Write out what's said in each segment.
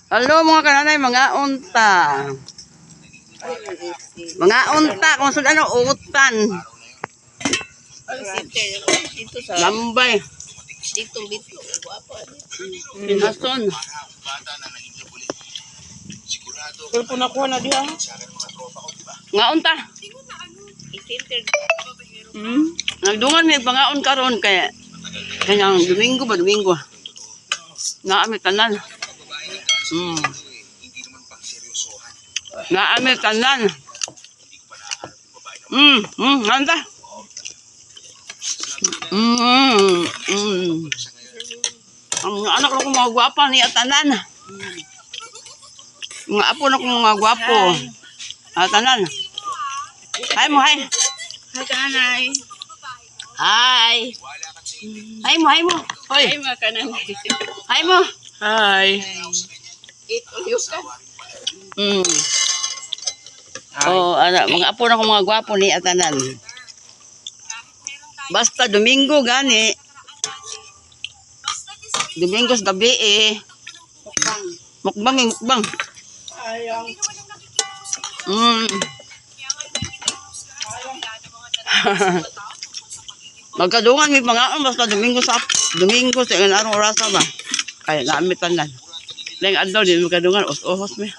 Hello mga kananay, mga unta. Mga unta, kung saan ano, utan. Dito sa Lambay. dito bitlo guwapo. Pinason. Pero po nakuha na diha. Mga unta. I-filter. Nagdungan may pangaon karon kaya kanyang Domingo ba? Domingo. Naami tanan. Naami tanan. Anta. Ang mga anak ko mga gwapa ni Atanan. Mga apo na kong mga gwapo. Atanan. Hi mo, hi. Hi kanay. Hi. Hi mo, hi mo. Hoy. Hi mga kanay. Hi mo. Hi. Ito yung ka. Oh, mga apo na kong mga gwapo ni Atanan. Basta Domingo gani. Domingos gabi Mukbang. Mukbang. Ayang. Magkadungan may pangaon basta Domingo sa anong oras ba? Kaya naami tanan. Lang adlaw din magkadungan os-ohos mi.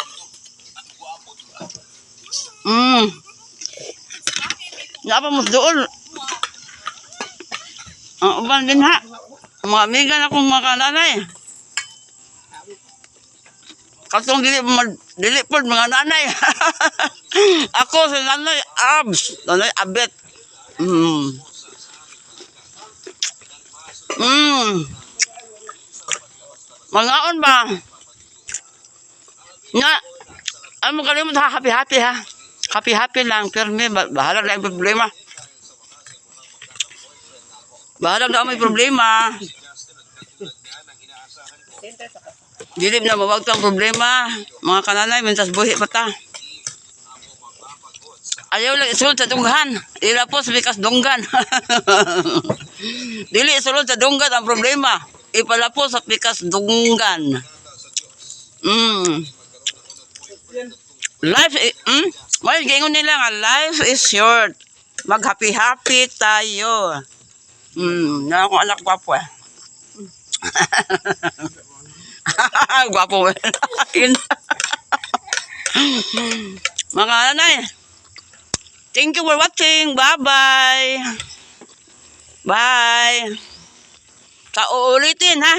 Napa mo doon? Ang uban din ha. Mga amiga na kong mga kananay. Katong dili po mga nanay. Ako si nanay Abs. Nanay Abet. Mangaon ba? Nga. Ay mo kalimut ha. Happy ha. Happy lang. Pero may bahala na yung problema. Bahala na may problema. Dilip na mawag tang problema. Mga kananay, mintas buhi pa ta. Ayaw lang isulod sa dunggan. Ilapos bikas dunggan. Dili isulod sa dunggan ang problema. Ipalapos sa bikas dunggan. Life, well, gingon nila nga, life is short. Mag-happy tayo. Na akong anak gwapo eh. Gwapo eh. Mga nanay, thank you for watching. Bye-bye. Bye. Sa uulitin ha.